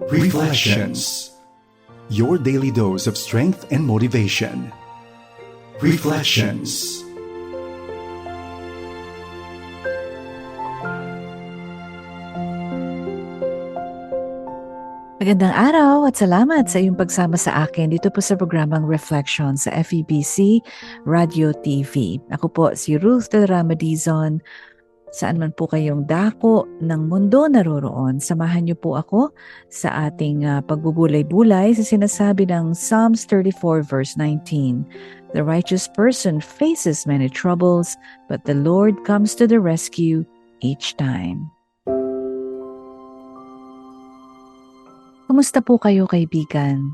Reflections. Your daily dose of strength and motivation. Reflections. Magandang araw at salamat sa iyong pagsama sa akin dito po sa programang Reflections sa FEBC Radio TV. Ako po si Ruth Del Ramadizon. Saan man po kayong dako ng mundo naroroon, samahan niyo po ako sa ating pagbubulay-bulay sa sinasabi ng Psalms 34 verse 19. The righteous person faces many troubles, but the Lord comes to the rescue each time. Kumusta po kayo, kaibigan?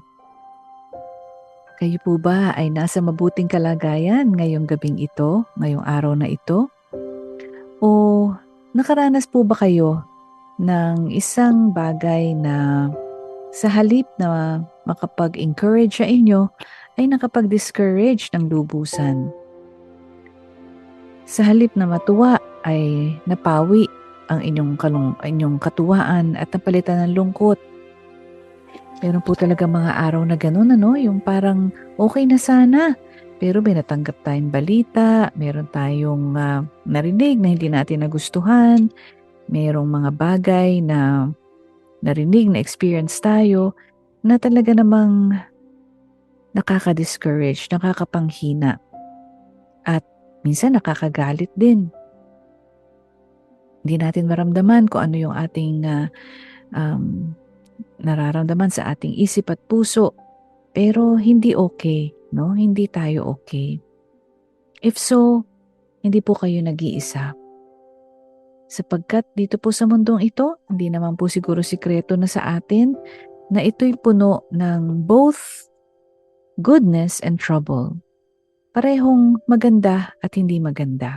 Kayo po ba ay nasa mabuting kalagayan ngayong gabing ito, ngayong araw na ito? O nakaranas po ba kayo ng isang bagay na sa halip na makapag-encourage sa inyo, ay nakapag-discourage ng lubusan? Sa halip na matuwa ay napawi ang inyong katuwaan at napalitan ng lungkot. Meron po talaga mga araw na gano'n, yung parang okay na sana, pero may natanggap tayong balita, meron tayong narinig na hindi natin nagustuhan, merong mga bagay na narinig, na experience tayo, na talaga namang nakaka-discourage, nakakapanghina, at minsan nakakagalit din. Hindi natin maramdaman kung ano yung ating nararamdaman sa ating isip at puso, pero hindi okay, Hindi tayo okay. If so, hindi po kayo nag-iisa. Sapagkat dito po sa mundong ito, hindi naman po siguro sikreto na sa atin na ito'y puno ng both goodness and trouble. Parehong maganda at hindi maganda.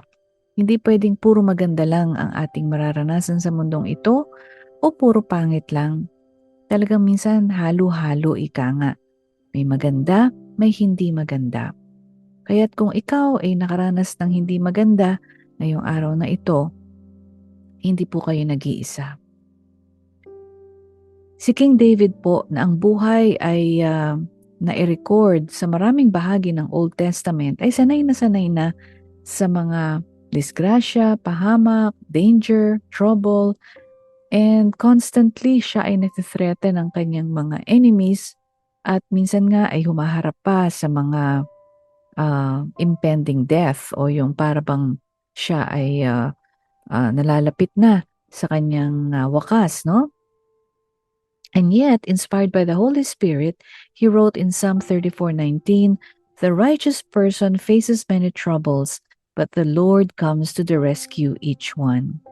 Hindi pwedeng puro maganda lang ang ating mararanasan sa mundong ito o puro pangit lang. Talagang minsan halo-halo, ika nga. May maganda, may hindi maganda. Kaya't kung ikaw ay nakaranas ng hindi maganda ngayong araw na ito, hindi po kayo nag-iisa. Si King David po, na ang buhay ay na-record sa maraming bahagi ng Old Testament, ay sanay na sa mga disgrasya, pahamak, danger, trouble, and constantly siya ay nag-threaten ng kanyang mga enemies at minsan nga ay humaharap pa sa mga impending death o yung parabang siya ay nalalapit na sa kanyang wakas, no? And yet, inspired by the Holy Spirit, he wrote in Psalm 34:19, "The righteous person faces many troubles, but the Lord comes to the rescue each one."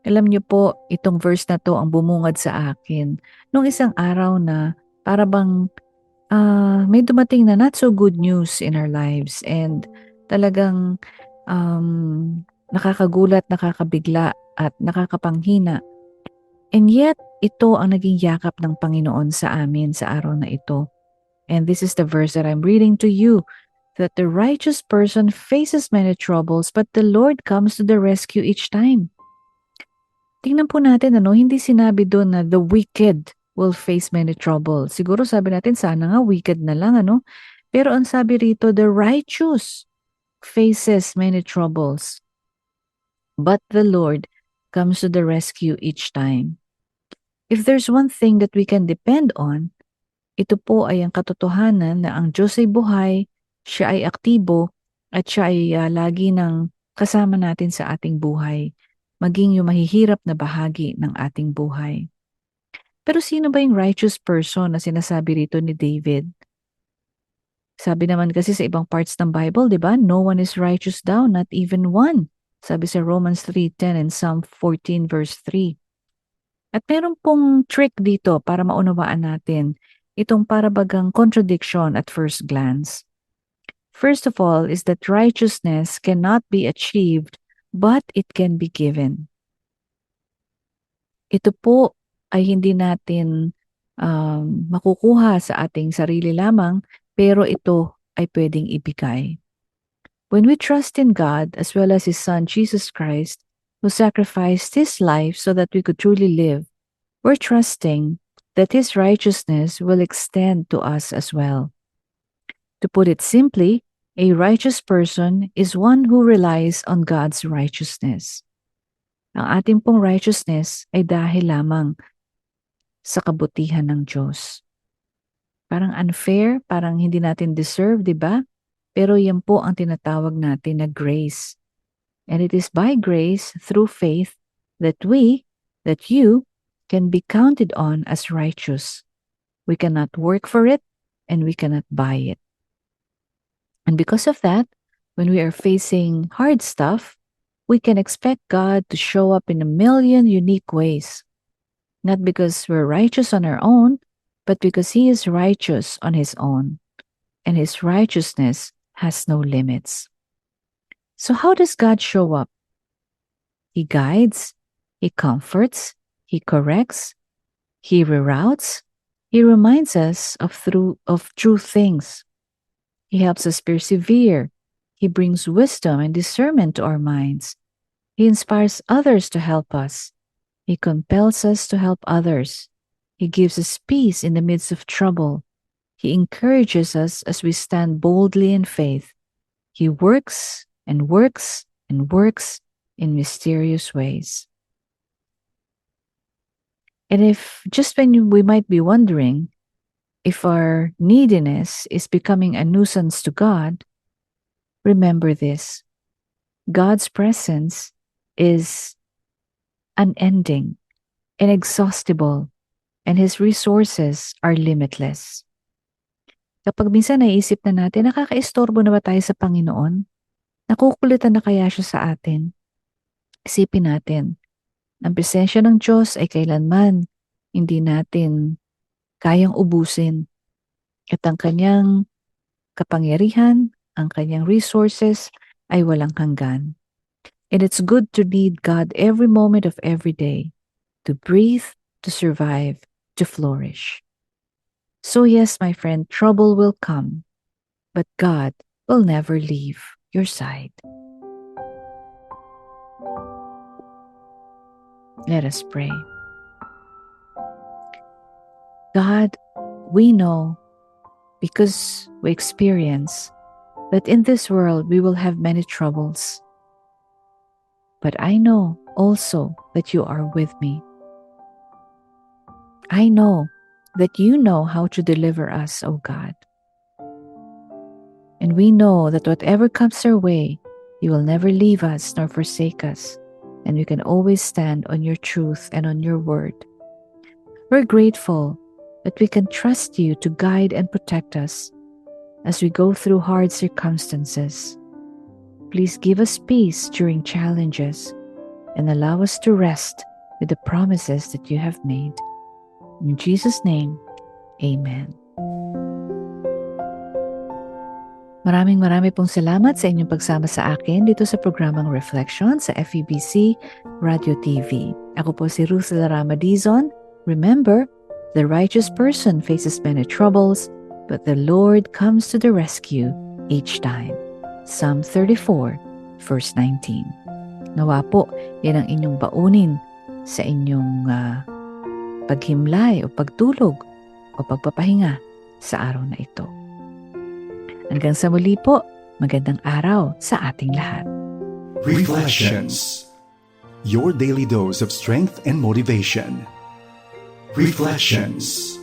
Alam niyo po, itong verse na to ang bumungad sa akin nung isang araw na para bang may dumating na not so good news in our lives, and talagang nakakagulat, nakakabigla at nakakapanghina. And yet, ito ang naging yakap ng Panginoon sa amin sa araw na ito. And this is the verse that I'm reading to you, that the righteous person faces many troubles, but the Lord comes to the rescue each time. Tingnan po natin, hindi sinabi doon na the wicked will face many trouble. Siguro sabi natin, sana nga wicked na lang, Pero ang sabi rito, the righteous faces many troubles, but the Lord comes to the rescue each time. If there's one thing that we can depend on, ito po ay ang katotohanan na ang Diyos ay buhay, siya ay aktibo, at siya ay lagi nang kasama natin sa ating buhay, maging yung mahihirap na bahagi ng ating buhay. Pero sino ba yung righteous person na sinasabi rito ni David? Sabi naman kasi sa ibang parts ng Bible, di ba? No one is righteous daw, not even one. Sabi sa Romans 3:10 and Psalm 14 verse 3. At meron pong trick dito para maunawaan natin itong parabagang contradiction at first glance. First of all is that righteousness cannot be achieved, but it can be given. Ito po ay hindi natin makukuha sa ating sarili lamang, pero ito ay pwedeng ibigay. When we trust in God as well as His Son, Jesus Christ, who sacrificed His life so that we could truly live, we're trusting that His righteousness will extend to us as well. To put it simply, a righteous person is one who relies on God's righteousness. Ang ating pong righteousness ay dahil lamang sa kabutihan ng Diyos. Parang unfair, parang hindi natin deserve, di ba? Pero yan po ang tinatawag natin na grace. And it is by grace, through faith, that you, can be counted on as righteous. We cannot work for it, and we cannot buy it. And because of that, when we are facing hard stuff, we can expect God to show up in a million unique ways. Not because we're righteous on our own, but because He is righteous on His own. And His righteousness has no limits. So how does God show up? He guides, He comforts, He corrects, He reroutes, He reminds us of true things. He helps us persevere. He brings wisdom and discernment to our minds. He inspires others to help us. He compels us to help others. He gives us peace in the midst of trouble. He encourages us as we stand boldly in faith. He works and works and works in mysterious ways. And if just when we might be wondering if our neediness is becoming a nuisance to God, remember this: God's presence is unending, inexhaustible, and His resources are limitless. Kapag minsan naisip na natin, nakakaistorbo na ba tayo sa Panginoon? Nakukulitan na kaya siya sa atin? Isipin natin, ang presensya ng Diyos ay kailanman hindi natin kayang ubusin. At ang kanyang kapangyarihan, ang kanyang resources ay walang hanggan. And it's good to need God every moment of every day, to breathe, to survive, to flourish. So yes, my friend, trouble will come, but God will never leave your side. Let us pray. God, we know, because we experience, that in this world we will have many troubles. But I know also that you are with me. I know that you know how to deliver us, O God. And we know that whatever comes our way, you will never leave us nor forsake us, and we can always stand on your truth and on your word. We're grateful that we can trust you to guide and protect us as we go through hard circumstances. Please give us peace during challenges and allow us to rest with the promises that you have made. In Jesus' name, Amen. Maraming pong salamat sa inyong pagsama sa akin dito sa programang Reflection sa FEBC Radio TV. Ako po si Ruth Larama Dizon. Remember, the righteous person faces many troubles, but the Lord comes to the rescue each time. Psalm 34, verse 19. Nawa po, yan ang inyong baunin sa inyong paghimlay o pagtulog o pagpapahinga sa araw na ito. Hanggang sa muli po, magandang araw sa ating lahat. Reflections. Your daily dose of strength and motivation. Reflections.